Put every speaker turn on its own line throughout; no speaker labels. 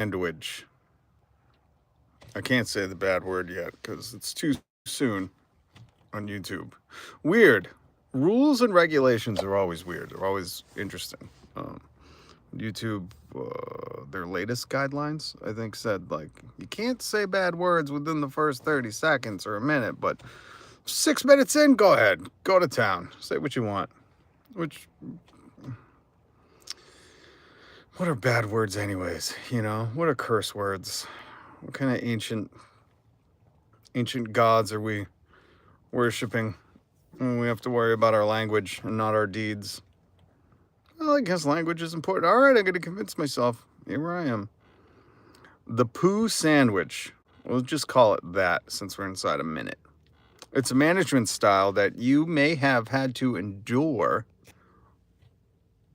sandwich. I can't say the bad word yet because it's too soon on YouTube. Weird. Rules and regulations are always weird. They're always interesting. YouTube, their latest guidelines, I think, said like you can't say bad words within the first 30 seconds or a minute, but 6 minutes in, go ahead, go to town, say what you want. Which, what are bad words, anyways? You know, what are curse words? What kind of ancient gods are we worshiping? And we have to worry about our language and not our deeds. Well, I guess language is important. All right, I'm going to convince myself. Here I am. The poo sandwich. We'll just call it that since we're inside a minute. It's a management style that you may have had to endure,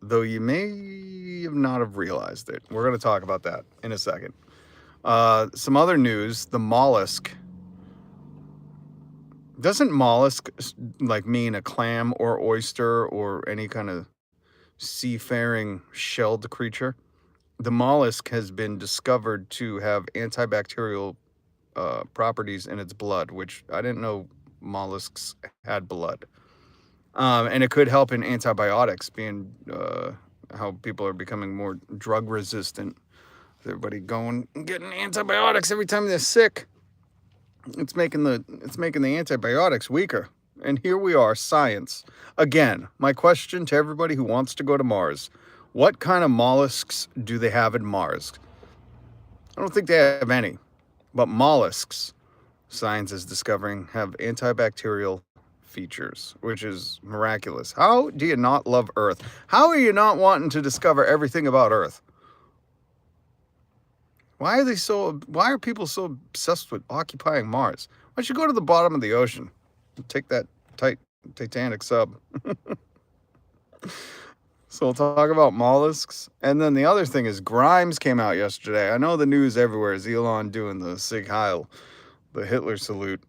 though you may have not have realized it. We're going to talk about that in a second. Some other news, the mollusk. Doesn't mollusk like mean a clam or oyster or any kind of seafaring shelled creature? The mollusk has been discovered to have antibacterial properties in its blood, which I didn't know mollusks had blood. And it could help in antibiotics, being how people are becoming more drug resistant. Everybody going and getting antibiotics every time they're sick. It's making the antibiotics weaker. And here we are, science. Again, my question to everybody who wants to go to Mars: what kind of mollusks do they have in Mars? I don't think they have any, but mollusks, science is discovering, have antibacterial features, which is miraculous. How do you not love Earth? How are you not wanting to discover everything about Earth? Why are people so obsessed with occupying Mars? Why don't you go to the bottom of the ocean and take that Titanic sub? So we'll talk about mollusks. And then the other thing is Grimes came out yesterday. I know the news everywhere is Elon doing the Sig Heil, the Hitler salute,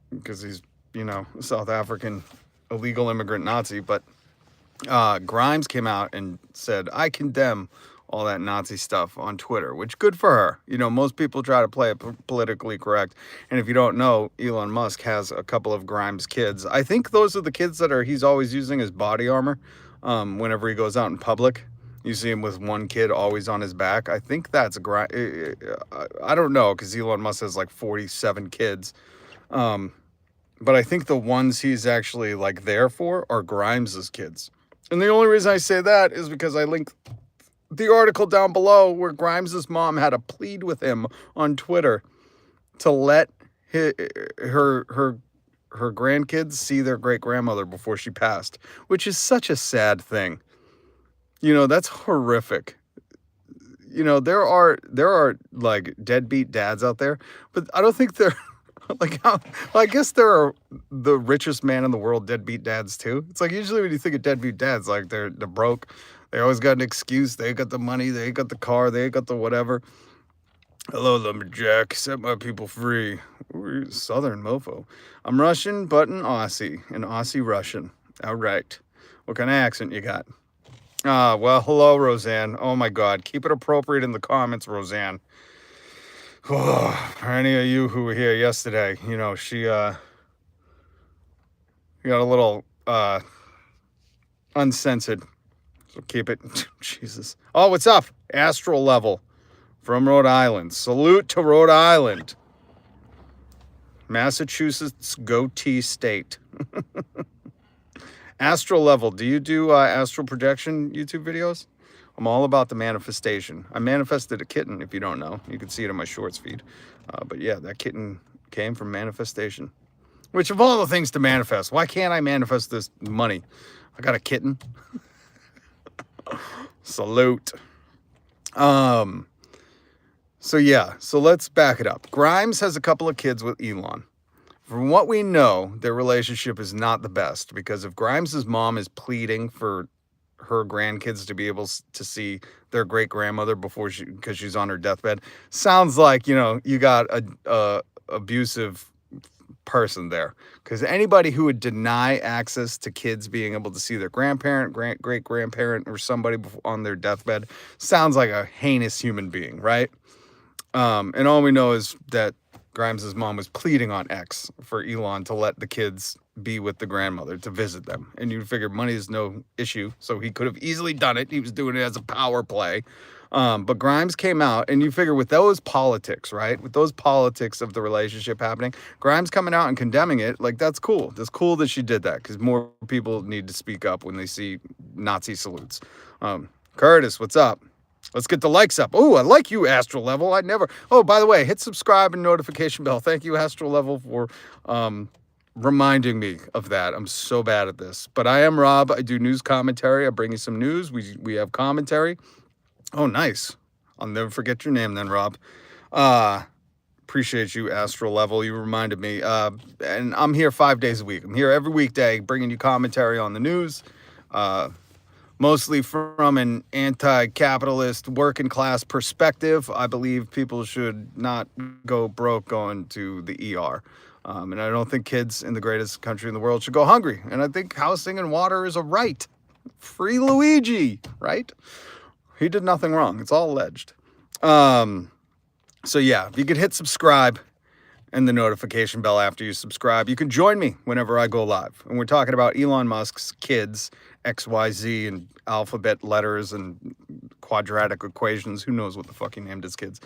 because he's, a South African illegal immigrant Nazi. But Grimes came out and said, I condemn all that Nazi stuff on Twitter, which good for her. Most people try to play it politically correct. And if you don't know, Elon Musk has a couple of Grimes kids. I think those are the kids that he's always using as body armor. Whenever he goes out in public, you see him with one kid always on his back. I think that's Grimes. I don't know, because Elon Musk has like 47 kids. But I think the ones he's actually like there for are Grimes's kids. And the only reason I say that is because I linked the article down below where Grimes's mom had a plead with him on Twitter to let her grandkids see their great-grandmother before she passed, which is such a sad thing. That's horrific. There are like deadbeat dads out there, but I don't think they're like, I guess there are the richest man in the world deadbeat dads too. It's like usually when you think of deadbeat dads, like they're broke. They always got an excuse. They got the money. They got the car. They got the whatever. Hello, lumberjack. Set my people free. Ooh, Southern mofo. I'm Russian, but an Aussie Russian. All right. What kind of accent you got? Well, hello, Roseanne. Oh my God. Keep it appropriate in the comments, Roseanne. Oh, for any of you who were here yesterday, she got a little uncensored. So keep it. Jesus. Oh, what's up? Astral Level from Rhode Island. Salute to Rhode Island. Massachusetts goatee state. Astral Level. Do you do astral projection YouTube videos? I'm all about the manifestation. I manifested a kitten, if you don't know. You can see it in my shorts feed. But yeah, that kitten came from manifestation. Which of all the things to manifest, why can't I manifest this money? I got a kitten. Salute. So let's back it up. Grimes has a couple of kids with Elon. From what we know, their relationship is not the best, because if Grimes's mom is pleading for her grandkids to be able to see their great-grandmother because she's on her deathbed, sounds like, you got a abusive person there, because anybody who would deny access to kids being able to see their grandparent, great grandparent, or somebody on their deathbed sounds like a heinous human being, right? And all we know is that Grimes' mom was pleading on X for Elon to let the kids be with the grandmother, to visit them. And you figure money is no issue, so he could have easily done it. He was doing it as a power play. But Grimes came out, and you figure with those politics, right? With those politics of the relationship happening, Grimes coming out and condemning it, like, that's cool. That's cool that she did that, because more people need to speak up when they see Nazi salutes. Curtis, what's up? Let's get the likes up. Oh, I like you, Astral Level. Oh, by the way, hit subscribe and notification bell. Thank you, Astral Level, for reminding me of that. I'm so bad at this. But I am Rob. I do news commentary. I bring you some news. We have commentary. Oh, nice. I'll never forget your name then, Rob. Appreciate you, Astral Level. You reminded me. And I'm here 5 days a week. I'm here every weekday bringing you commentary on the news. Mostly from an anti-capitalist working class perspective. I believe people should not go broke going to the ER. And I don't think kids in the greatest country in the world should go hungry. And I think housing and water is a right. Free Luigi, right? He did nothing wrong. It's all alleged. So yeah, if you could hit subscribe and the notification bell after you subscribe, you can join me whenever I go live. And we're talking about Elon Musk's kids, XYZ, and alphabet letters and quadratic equations. Who knows what the fuck he named his kids.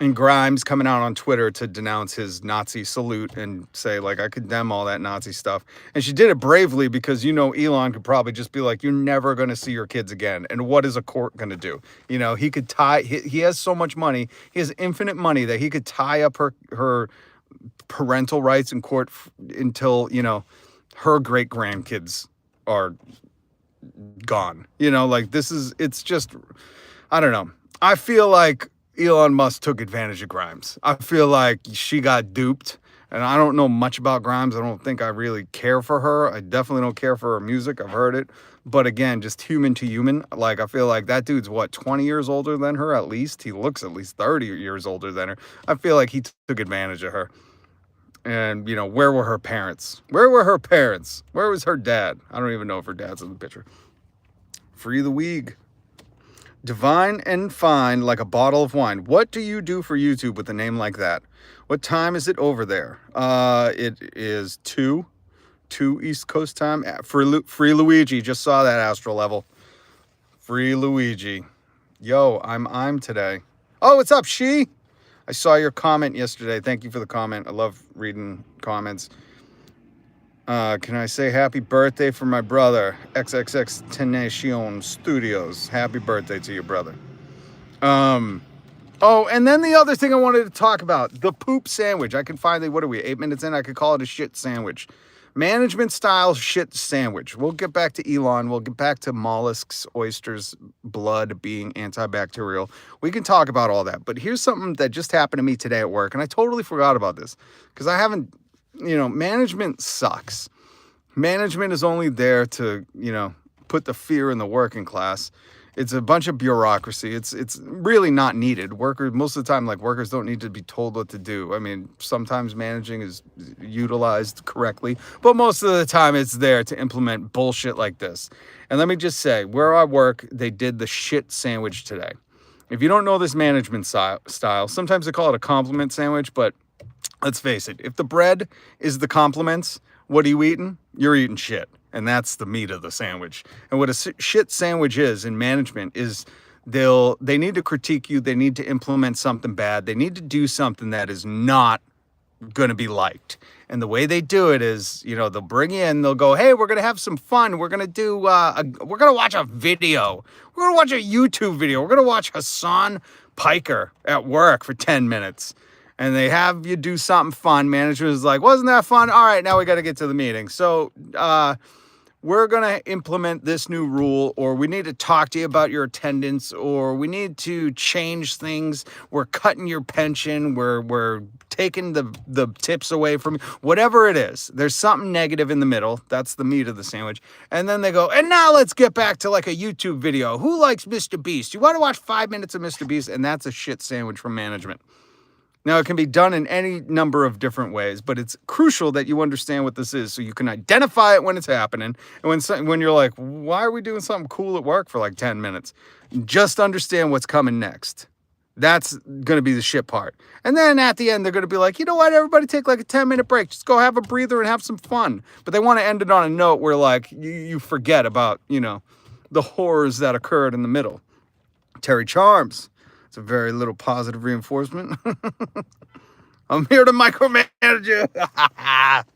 And Grimes coming out on Twitter to denounce his Nazi salute and say, like, I condemn all that Nazi stuff. And she did it bravely because, you know, Elon could probably just be like, you're never going to see your kids again. And what is a court going to do? You know, he could he has so much money. He has infinite money that he could tie up her parental rights in court until, you know, her great grandkids are gone. You know, like, it's just, I don't know. I feel like Elon Musk took advantage of Grimes. I feel like she got duped, and I don't know much about Grimes. I don't think I really care for her. I definitely don't care for her music. I've heard it. But again, just human to human, like, I feel like that dude's, 20 years older than her at least? He looks at least 30 years older than her. I feel like he took advantage of her. And, you know, where were her parents? Where were her parents? Where was her dad? I don't even know if her dad's in the picture. Free the Weeg. Divine and fine like a bottle of wine. What do you do for YouTube with a name like that? What time is it over there? It is 2 East Coast time. Free Luigi. Just saw that, Astral Level. Free Luigi. Yo, I'm today. Oh, what's up, She? I saw your comment yesterday. Thank you for the comment. I love reading comments. Can I say happy birthday for my brother, XXX Tenacion Studios. Happy birthday to your brother. Oh, and then the other thing I wanted to talk about, the poop sandwich. I can finally, what are we, 8 minutes in? I could call it a shit sandwich. Management style shit sandwich. We'll get back to Elon. We'll get back to mollusks, oysters, blood being antibacterial. We can talk about all that. But here's something that just happened to me today at work, and I totally forgot about this because I haven't, you know, management sucks. Management is only there to, you know, put the fear in the working class. It's a bunch of bureaucracy. It's really not needed. Most of the time, like, workers don't need to be told what to do. I mean, sometimes managing is utilized correctly, but most of the time it's there to implement bullshit like this. And let me just say, where I work, they did the shit sandwich today. If you don't know this management style, sometimes they call it a compliment sandwich, but let's face it, if the bread is the compliments, what are you eating? You're eating shit. And that's the meat of the sandwich. And what a shit sandwich is in management is they need to critique you. They need to implement something bad. They need to do something that is not going to be liked. And the way they do it is, you know, they'll bring you in, they'll go, hey, we're going to have some fun. We're going to do, we're going to watch a video. We're going to watch a YouTube video. We're going to watch Hassan Piker at work for 10 minutes. And they have you do something fun. Management is like, wasn't that fun? All right, now we got to get to the meeting. So, we're going to implement this new rule, or we need to talk to you about your attendance, or we need to change things. We're cutting your pension. We're taking the tips away from you. Whatever it is, there's something negative in the middle. That's the meat of the sandwich. And then they go, and now let's get back to like a YouTube video. Who likes Mr. Beast? You want to watch 5 minutes of Mr. Beast? And that's a shit sandwich from management. Now, it can be done in any number of different ways, but it's crucial that you understand what this is so you can identify it when it's happening. And when you're like, why are we doing something cool at work for like 10 minutes? Just understand what's coming next. That's going to be the shit part. And then at the end, they're going to be like, you know what, everybody take like a 10-minute break. Just go have a breather and have some fun. But they want to end it on a note where like you forget about, the horrors that occurred in the middle. Terry Charms. It's a very little positive reinforcement. I'm here to micromanage you.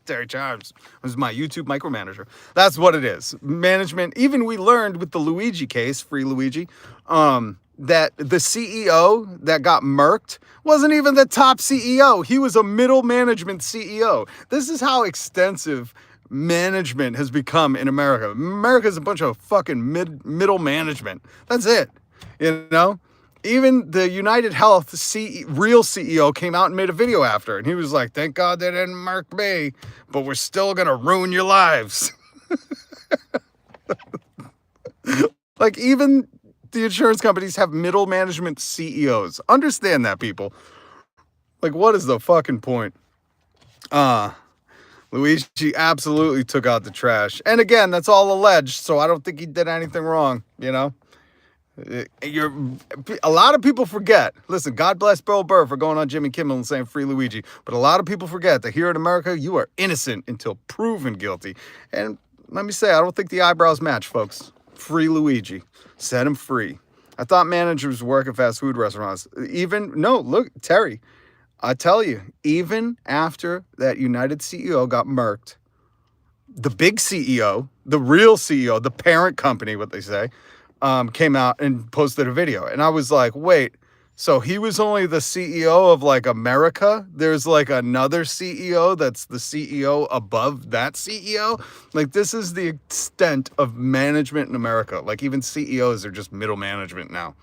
Terry Charms was my YouTube micromanager. That's what it is. Management. Even we learned with the Luigi case, Free Luigi, that the CEO that got murked wasn't even the top CEO. He was a middle management CEO. This is how extensive management has become in America. America's a bunch of fucking middle management. That's it. Even the United Health real CEO came out and made a video after, and he was like, thank God they didn't murk me, but we're still going to ruin your lives. Like, even the insurance companies have middle management CEOs. Understand that, people. Like, what is the fucking point? Luigi absolutely took out the trash. And again, that's all alleged, so I don't think he did anything wrong, A lot of people forget. Listen, God bless Bill Burr for going on Jimmy Kimmel and saying Free Luigi. But a lot of people forget that here in America, you are innocent until proven guilty. And let me say, I don't think the eyebrows match, folks. Free Luigi. Set him free. I thought managers work at fast food restaurants. Look, Terry, I tell you, even after that United CEO got murked, the big CEO, the real CEO, the parent company, what they say, came out and posted a video. And I was like, wait, so he was only the CEO of like America? There's like another CEO that's the CEO above that CEO? Like, this is the extent of management in America. Like, even CEOs are just middle management now,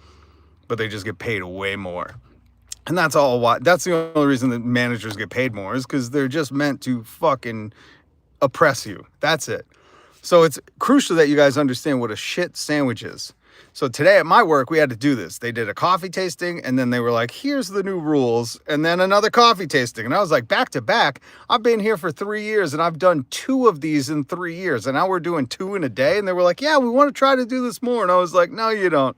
but they just get paid way more. And that's all why. That's the only reason that managers get paid more is because they're just meant to fucking oppress you. That's it. So it's crucial that you guys understand what a shit sandwich is. So today at my work, we had to do this. They did a coffee tasting, and then they were like, here's the new rules, and then another coffee tasting. And I was like, back to back, I've been here for 3 years, and I've done 2 of these in 3 years, and now we're doing 2 in a day. And they were like, yeah, we want to try to do this more. And I was like, no, you don't.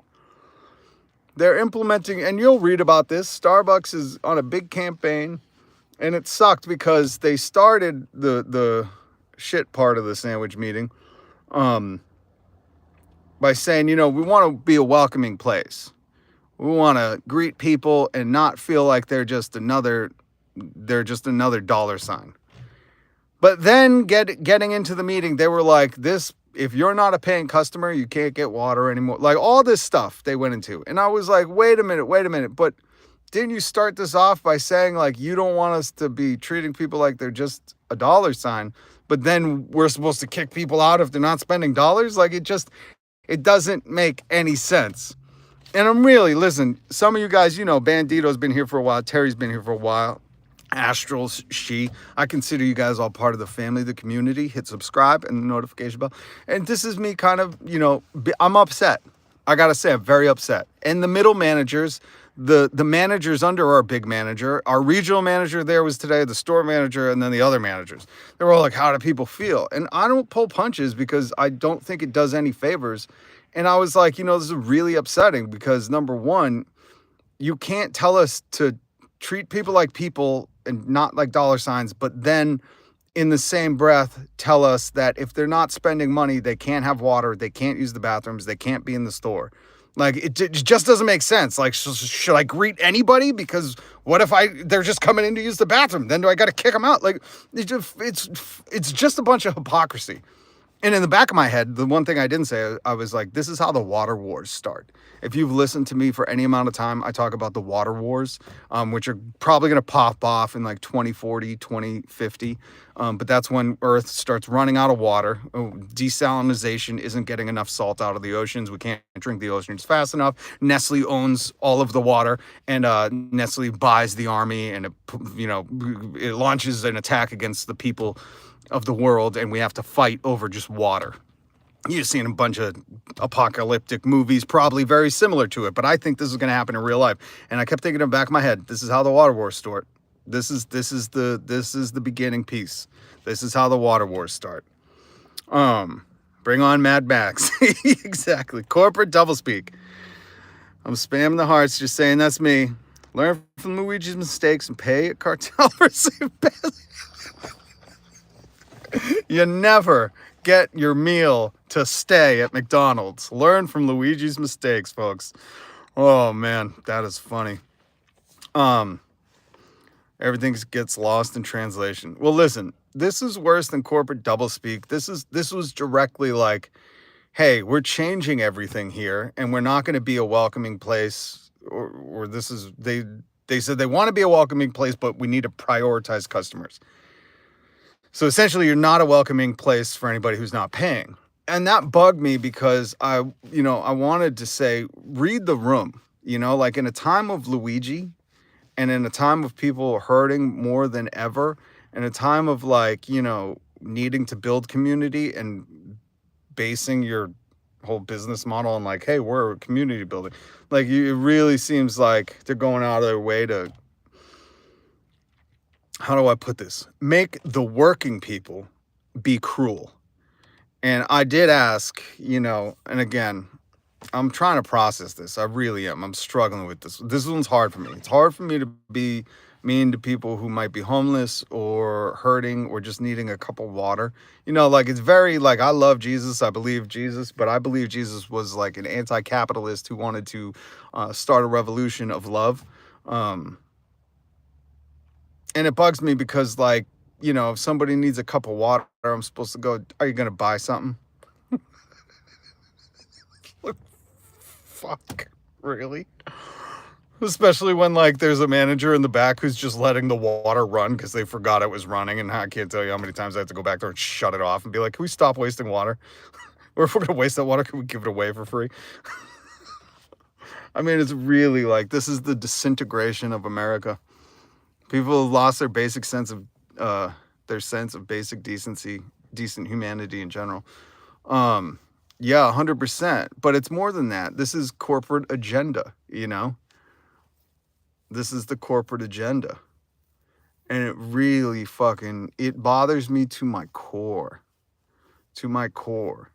They're implementing, and you'll read about this, Starbucks is on a big campaign, and it sucked because they started the shit part of the sandwich meeting by saying, we want to be a welcoming place. We want to greet people and not feel like they're just another dollar sign. But then getting into the meeting, they were like, if you're not a paying customer, you can't get water anymore. Like, all this stuff they went into. And I was like, wait a minute. But didn't you start this off by saying, like, you don't want us to be treating people like they're just a dollar sign, but then we're supposed to kick people out if they're not spending dollars? Like, it doesn't make any sense. And listen, some of you guys, Bandito's been here for a while. Terry's been here for a while. Astrals, I consider you guys all part of the family, the community. Hit subscribe and the notification bell. And this is me kind of, I'm upset. I got to say, I'm very upset. And the middle managers, the managers under our big manager, our regional manager there was today, the store manager, and then the other managers. They were all like, how do people feel? And I don't pull punches because I don't think it does any favors. And I was like, this is really upsetting because, number one, you can't tell us to treat people like people and not like dollar signs, but then in the same breath tell us that if they're not spending money, they can't have water, they can't use the bathrooms, they can't be in the store. Like, it just doesn't make sense. Like, should I greet anybody? Because what if they're just coming in to use the bathroom? Then do I got to kick them out? Like, it's just a bunch of hypocrisy. And in the back of my head, the one thing I didn't say, I was like, this is how the water wars start. If you've listened to me for any amount of time, I talk about the water wars, which are probably going to pop off in like 2040, 2050. But that's when Earth starts running out of water. Desalinization isn't getting enough salt out of the oceans. We can't drink the oceans fast enough. Nestle owns all of the water, and Nestle buys the army, and it launches an attack against the people of the world, and we have to fight over just water. You've seen a bunch of apocalyptic movies, probably very similar to it, but I think this is going to happen in real life. And I kept thinking in the back of my head, this is how the water wars start. This is the beginning piece. This is how the water wars start. Bring on Mad Max. Exactly. Corporate doublespeak. I'm spamming the hearts, just saying that's me. Learn from Luigi's mistakes and pay a cartel for safe pass. You never get your meal to stay at McDonald's. Learn from Luigi's mistakes, folks. Oh man, that is funny. Everything gets lost in translation. Well, listen, this is worse than corporate doublespeak. This was directly like, hey, we're changing everything here, and we're not going to be a welcoming place. Or this is they said they want to be a welcoming place, but we need to prioritize customers. So essentially, you're not a welcoming place for anybody who's not paying. And that bugged me because I wanted to say, read the room, like in a time of Luigi and in a time of people hurting more than ever, in a time of needing to build community and basing your whole business model on hey, we're a community building. It really seems like they're going out of their way to, how do I put this? Make the working people be cruel. And I did ask, and again, I'm trying to process this. I really am. I'm struggling with this. This one's hard for me. It's hard for me to be mean to people who might be homeless or hurting or just needing a cup of water. It's very I love Jesus. I believe Jesus, but I believe Jesus was an anti-capitalist who wanted to start a revolution of love. And it bugs me because if somebody needs a cup of water, I'm supposed to go, are you going to buy something? Fuck, really? Especially when there's a manager in the back who's just letting the water run because they forgot it was running, and I can't tell you how many times I have to go back there and shut it off and be like, can we stop wasting water? Or if we're gonna waste that water, can we give it away for free? I mean, it's really this is the disintegration of America. People have lost their basic sense of basic decency, decent humanity in general. Yeah, 100%. But it's more than that. This is corporate agenda, This is the corporate agenda. And it really it bothers me to my core. To my core.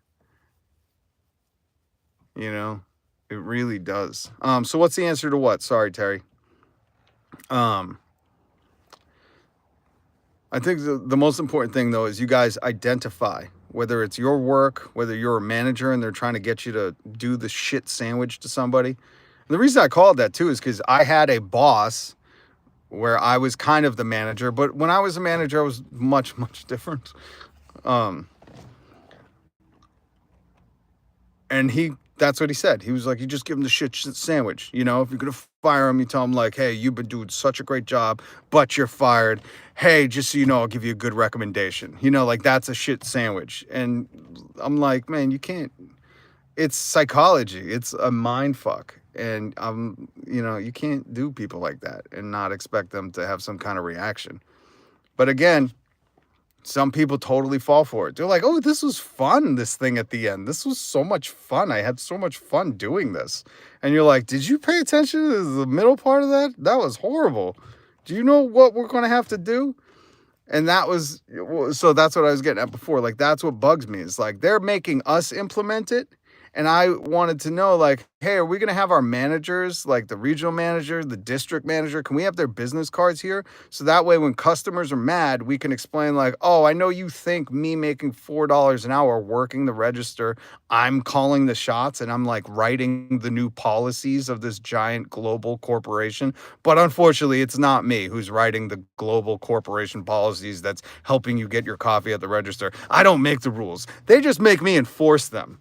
It really does. So what's the answer to what? Sorry, Terry. I think the most important thing, though, is you guys identify whether it's your work, whether you're a manager and they're trying to get you to do the shit sandwich to somebody. And the reason I called that, too, is because I had a boss where I was kind of the manager. But when I was a manager, I was much, much different. And that's what he said. He was like, you just give him the shit sandwich. If you're going to fire him, you tell him hey, you've been doing such a great job, but you're fired. Hey, just so you know, I'll give you a good recommendation. That's a shit sandwich. And I'm like, man, you can't. It's psychology. It's a mind fuck. And you can't do people like that and not expect them to have some kind of reaction. But again, some people totally fall for it. They're like, oh, this was fun, this thing at the end. This was so much fun. I had so much fun doing this. And you're like, did you pay attention to the middle part of that? That was horrible. Do you know what we're going to have to do? And so that's what I was getting at before. That's what bugs me. It's they're making us implement it. And I wanted to know, hey, are we going to have our managers, the regional manager, the district manager, can we have their business cards here? So that way when customers are mad, we can explain oh, I know you think me making $4 an hour working the register, I'm calling the shots and I'm writing the new policies of this giant global corporation. But unfortunately, it's not me who's writing the global corporation policies that's helping you get your coffee at the register. I don't make the rules. They just make me enforce them.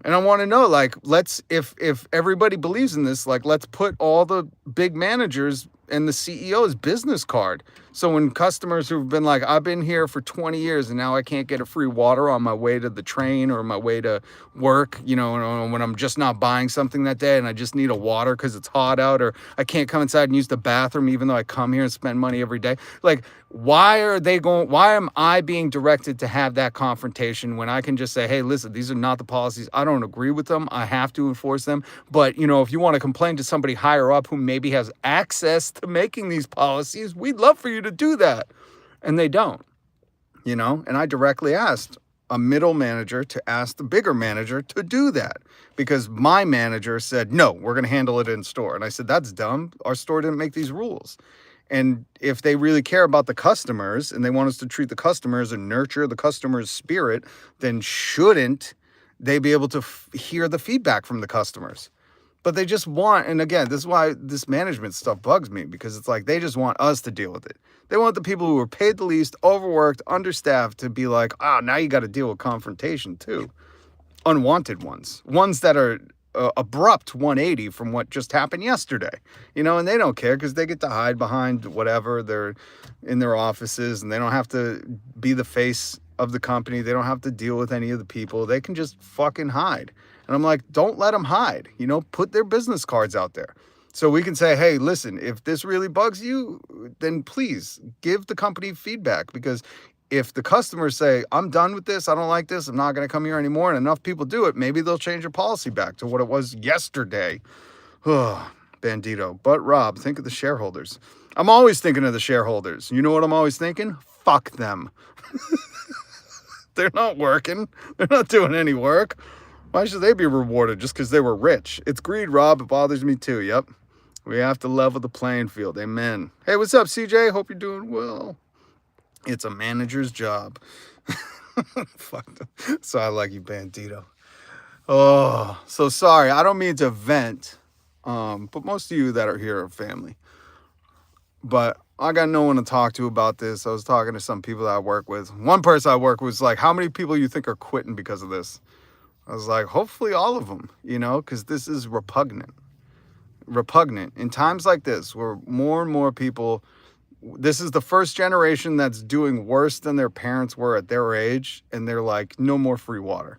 And I want to know, let's, if everybody believes in this, let's put all the big managers and the CEO's business card. So when customers who've been like, I've been here for 20 years and now I can't get a free water on my way to the train or my way to work, you know, when I'm just not buying something that day and I just need a water because it's hot out, or I can't come inside and use the bathroom even though I come here and spend money every day. Like, why am I being directed to have that confrontation when I can just say, hey, listen, these are not the policies. I don't agree with them. I have to enforce them. But, you know, if you want to complain to somebody higher up who maybe has access to making these policies, we'd love for you to do that. And they don't, you know, and I directly asked a middle manager to ask the bigger manager to do that, because my manager said, no, we're going to handle it in store. And I said, that's dumb. Our store didn't make these rules. And if they really care about the customers and they want us to treat the customers and nurture the customer's spirit, then shouldn't they be able to hear the feedback from the customers? But they just want, and again, this is why this management stuff bugs me, because it's like they just want us to deal with it. They want the people who are paid the least, overworked, understaffed to be like, now you got to deal with confrontation too. Unwanted ones that are abrupt 180 from what just happened yesterday, you know, and they don't care because they get to hide behind whatever. They're in their offices and they don't have to be the face of the company. They don't have to deal with any of the people. They can just fucking hide. And I'm like, don't let them hide, you know, put their business cards out there. So we can say, hey, listen, if this really bugs you, then please give the company feedback, because if the customers say, I'm done with this, I don't like this, I'm not going to come here anymore, and enough people do it, maybe they'll change your policy back to what it was yesterday. Bandito. But Rob, think of the shareholders. I'm always thinking of the shareholders. You know what I'm always thinking? Fuck them. They're not working. They're not doing any work. Why should they be rewarded just because they were rich? It's greed, Rob. It bothers me too. Yep. We have to level the playing field. Amen. Hey, what's up, CJ? Hope you're doing well. It's a manager's job. Fuck them. So I like you, Bandito. Oh, so sorry. I don't mean to vent, but most of you that are here are family. But I got no one to talk to about this. I was talking to some people that I work with. One person I work with was like, how many people you think are quitting because of this? I was like, hopefully all of them, you know, because this is repugnant. In times like this, where more and more people, this is the first generation that's doing worse than their parents were at their age, and they're like, no more free water.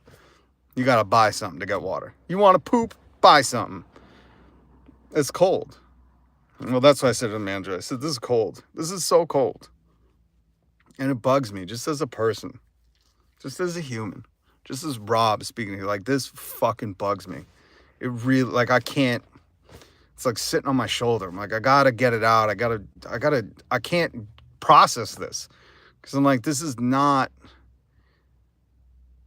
You got to buy something to get water. You want to poop? Buy something. It's cold. Well, that's what I said to the manager. I said, this is cold. This is so cold. And it bugs me just as a person, just as a human, just as Rob speaking to you. Like, this fucking bugs me. It really, like, I can't. It's like sitting on my shoulder. I'm like, I gotta get it out. I can't process this. Because I'm like, this is not,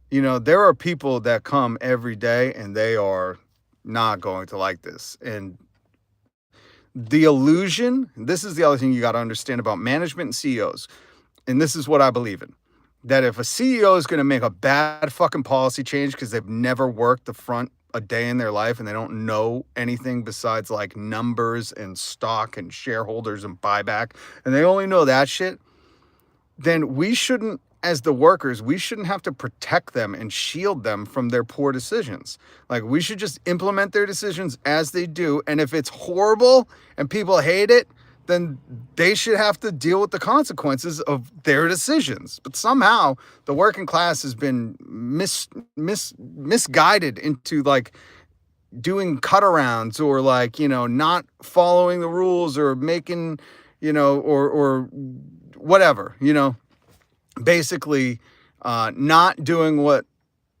you know, there are people that come every day and they are not going to like this. And the illusion, this is the other thing you got to understand about management and CEOs. And this is what I believe in. That if a CEO is going to make a bad fucking policy change because they've never worked the front a day in their life and they don't know anything besides like numbers and stock and shareholders and buyback, and they only know that shit, then we shouldn't, as the workers, we shouldn't have to protect them and shield them from their poor decisions. Like, we should just implement their decisions as they do. And if it's horrible and people hate it, then they should have to deal with the consequences of their decisions. But somehow the working class has been misguided into like doing cut-arounds or like, you know, not following the rules or making, you know, or whatever, you know, basically not doing what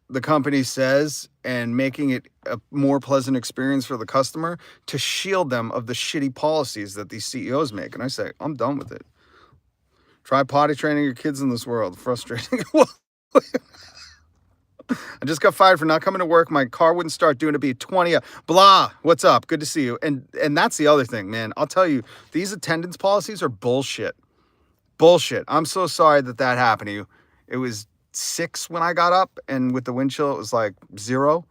the company says and making it a more pleasant experience for the customer to shield them of the shitty policies that these CEOs make. And I say, I'm done with it. Try potty training your kids in this world. Frustrating. I just got fired for not coming to work. My car wouldn't start due to be 20. Blah. What's up? Good to see you. And that's the other thing, man. I'll tell you, these attendance policies are bullshit. Bullshit. I'm so sorry that happened to you. It was 6 when I got up, and with the wind chill, it was like 0.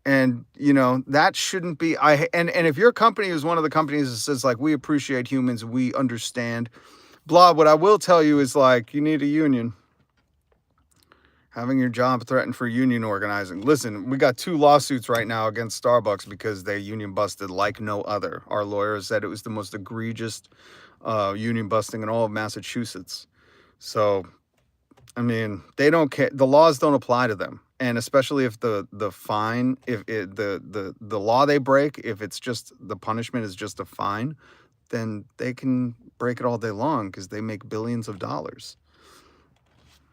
And, you know, that shouldn't be. And if your company is one of the companies that says, like, we appreciate humans, we understand, blah, what I will tell you is, like, you need a union. Having your job threatened for union organizing. Listen, we got 2 lawsuits right now against Starbucks because they union busted like no other. Our lawyers said it was the most egregious union busting in all of Massachusetts. So, I mean, they don't care. The laws don't apply to them. And especially if the fine, if it, the law they break, if it's just the punishment is just a fine, then they can break it all day long because they make billions of dollars.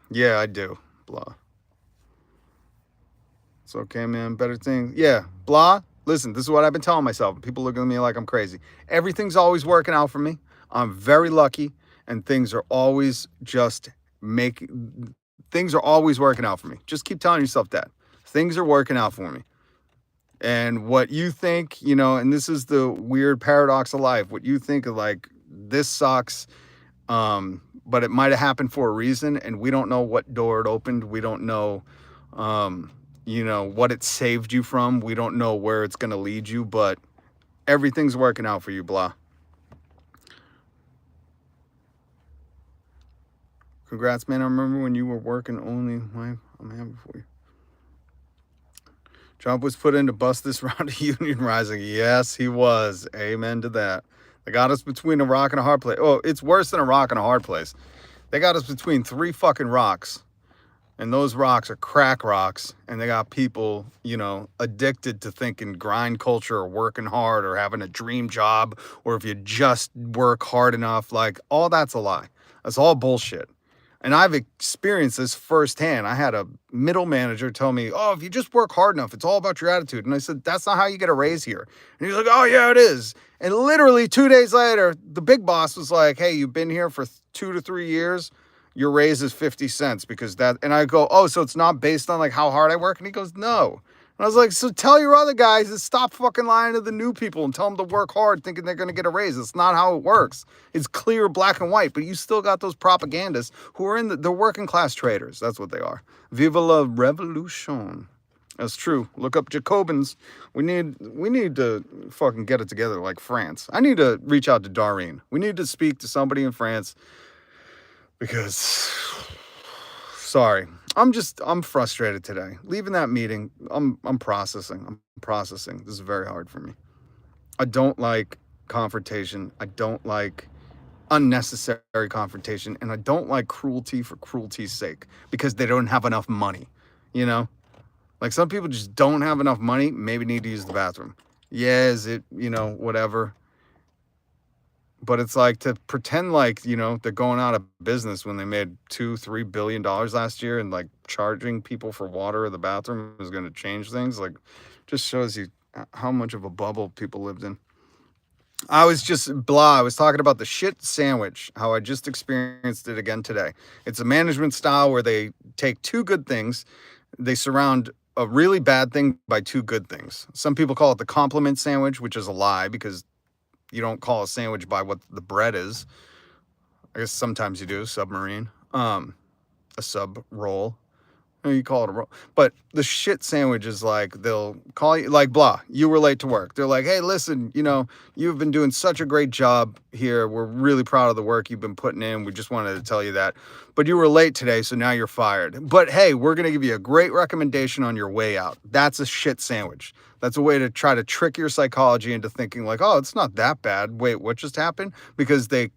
Yeah, I do. Blah. It's okay, man. Better thing. Yeah, blah. Listen, this is what I've been telling myself. People look at me like I'm crazy. Everything's always working out for me. I'm very lucky, and things are always working out for me. Just keep telling yourself that. Things are working out for me. And what you think, and this is the weird paradox of life. What you think of like, this sucks, but it might have happened for a reason, and we don't know what door it opened. We don't know, what it saved you from. We don't know where it's going to lead you, but everything's working out for you, blah. Congrats, man. I remember when you were working only. I'm happy for you. Trump was put in to bust this round of union rising. Yes, he was. Amen to that. They got us between a rock and a hard place. Oh, it's worse than a rock and a hard place. They got us between 3 fucking rocks. And those rocks are crack rocks. And they got people, addicted to thinking grind culture or working hard or having a dream job. Or if you just work hard enough, like all that's a lie. That's all bullshit. And I've experienced this firsthand. I had a middle manager tell me, oh, if you just work hard enough, it's all about your attitude. And I said, that's not how you get a raise here. And he's like, oh, yeah, it is. And literally 2 days later, the big boss was like, hey, you've been here for 2 to 3 years. Your raise is 50 cents because that. And I go, oh, so it's not based on like how hard I work? And he goes, no. And I was like, so tell your other guys to stop fucking lying to the new people and tell them to work hard thinking they're going to get a raise. It's not how it works. It's clear, black and white, but you still got those propagandists who are they're working class traders. That's what they are. Viva la revolution. That's true. Look up Jacobins. We need to fucking get it together like France. I need to reach out to Doreen. We need to speak to somebody in France because, sorry. I'm frustrated today. Leaving that meeting, I'm processing. This is very hard for me. I don't like confrontation. I don't like unnecessary confrontation. And I don't like cruelty for cruelty's sake because they don't have enough money. Like some people just don't have enough money, maybe need to use the bathroom. Yeah, is it, whatever. But it's like to pretend like, they're going out of business when they made $2-3 billion last year and like charging people for water or the bathroom is going to change things. Like just shows you how much of a bubble people lived in. I was talking about the shit sandwich, how I just experienced it again today. It's a management style where they take 2 good things. They surround a really bad thing by 2 good things. Some people call it the compliment sandwich, which is a lie because you don't call a sandwich by what the bread is. I guess sometimes you do, submarine. A sub roll. You call it a roll. But the shit sandwich is like, they'll call you, like, blah, you were late to work. They're like, hey, listen, you've been doing such a great job here. We're really proud of the work you've been putting in. We just wanted to tell you that. But you were late today, so now you're fired. But hey, we're going to give you a great recommendation on your way out. That's a shit sandwich. That's a way to try to trick your psychology into thinking like, oh, it's not that bad. Wait, what just happened? Because they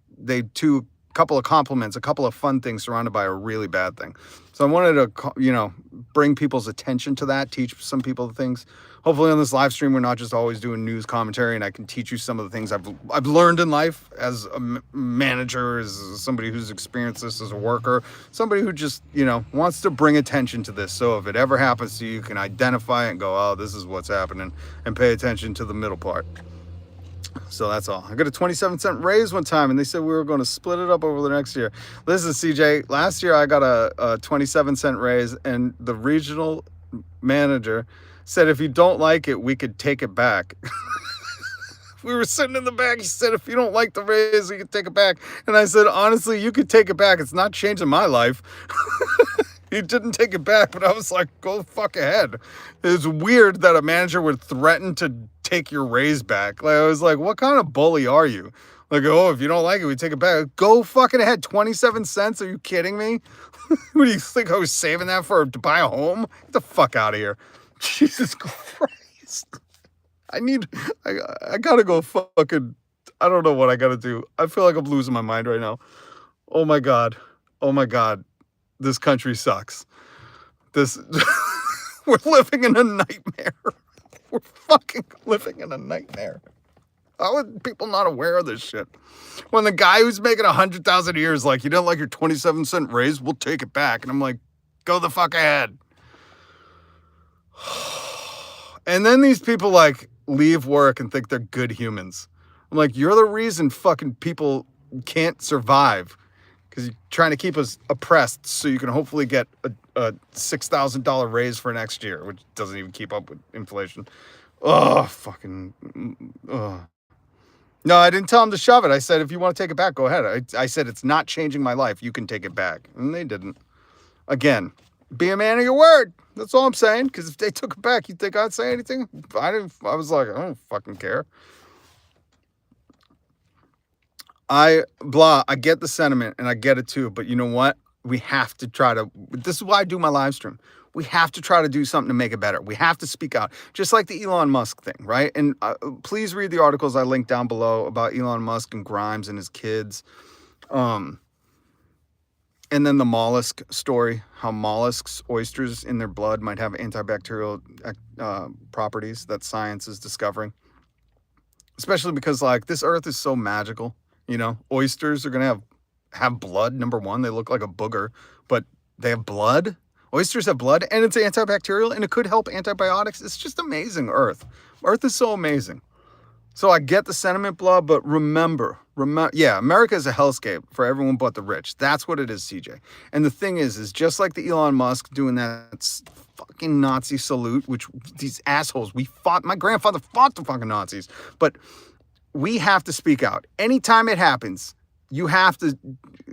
do a couple of compliments, a couple of fun things surrounded by a really bad thing. So I wanted to, bring people's attention to that, teach some people the things. Hopefully on this live stream, we're not just always doing news commentary, and I can teach you some of the things I've learned in life as a manager, as somebody who's experienced this as a worker, somebody who just, wants to bring attention to this. So if it ever happens to you, you can identify it and go, oh, this is what's happening, and pay attention to the middle part. So that's all. I got a 27-cent raise one time, and they said we were going to split it up over the next year. Listen, CJ, last year I got a 27-cent raise, and the regional manager said if you don't like it, we could take it back. We were sitting in the back. He said, if you don't like the raise, we could take it back. And I said, honestly, you could take it back. It's not changing my life. He didn't take it back, but I was like, go fuck ahead. It's weird that a manager would threaten to take your raise back. Like, I was like, what kind of bully are you? Like, oh, if you don't like it, we take it back. Go fucking ahead. 27 cents? Are you kidding me? What do you think I was saving that for to buy a home? Get the fuck out of here. Jesus Christ. I gotta go fucking, I don't know what I gotta do. I feel like I'm losing my mind right now. Oh my God. Oh my God. This country sucks. This, we're living in a nightmare. We're fucking living in a nightmare. How are people not aware of this shit? When the guy who's making 100,000 a year is like, you didn't like your 27-cent raise, we'll take it back. And I'm like, go the fuck ahead. And then these people like leave work and think they're good humans. I'm like, you're the reason fucking people can't survive because you're trying to keep us oppressed so you can hopefully get a $6,000 raise for next year, which doesn't even keep up with inflation. Oh, fucking. Oh. No, I didn't tell him to shove it. I said, if you want to take it back, go ahead. I said, it's not changing my life. You can take it back. And they didn't. Again, be a man of your word. That's all I'm saying. Because if they took it back, you think I'd say anything? I was like, I don't fucking care. I get the sentiment and I get it too. But you know what? We have to try to, this is why I do my live stream. We have to try to do something to make it better. We have to speak out, just like the Elon Musk thing, right? And please read the articles I linked down below about Elon Musk and Grimes and his kids. And then the mollusk story, how mollusks, oysters in their blood might have antibacterial properties that science is discovering. Especially because like this earth is so magical, you know, oysters are going to have blood. Number one, they look like a booger, but they have blood. Oysters have blood and it's antibacterial and it could help antibiotics. It's just amazing, Earth. Earth is so amazing. So I get the sentiment, blah, but remember, yeah, America is a hellscape for everyone but the rich. That's what it is, CJ. And the thing is just like the Elon Musk doing that fucking Nazi salute, which these assholes, my grandfather fought the fucking Nazis, but we have to speak out. Anytime it happens, you have to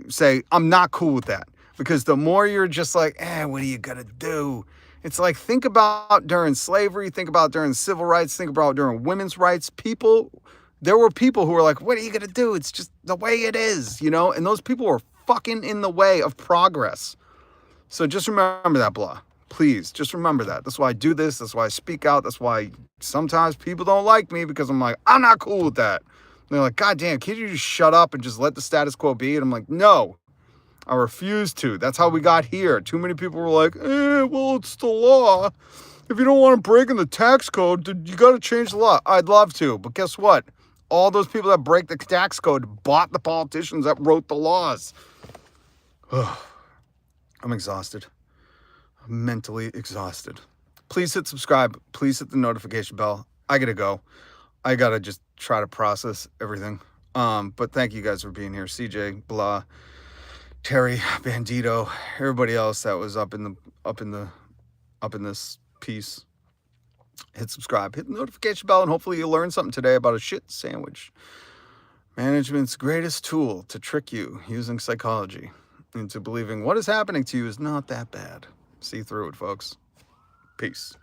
say, I'm not cool with that. Because the more you're just like, what are you going to do? It's like, think about during slavery, think about during civil rights, think about during women's rights. There were people who were like, what are you going to do? It's just the way it is, you know? And those people were fucking in the way of progress. So just remember that, blah. Please, just remember that. That's why I do this. That's why I speak out. That's why sometimes people don't like me because I'm like, I'm not cool with that. And they're like, God damn, can't you just shut up and just let the status quo be? And I'm like, no. I refuse to. That's how we got here. Too many people were like, well, it's the law. If you don't want to break in the tax code, you got to change the law. I'd love to. But guess what? All those people that break the tax code bought the politicians that wrote the laws. I'm exhausted. I'm mentally exhausted. Please hit subscribe. Please hit the notification bell. I got to go. I got to just try to process everything. But thank you guys for being here. CJ, blah. Terry, Bandito, everybody else that was up in this piece. Hit subscribe, hit the notification bell, and hopefully you learned something today about a shit sandwich. Management's greatest tool to trick you using psychology into believing what is happening to you is not that bad. See through it, folks. Peace.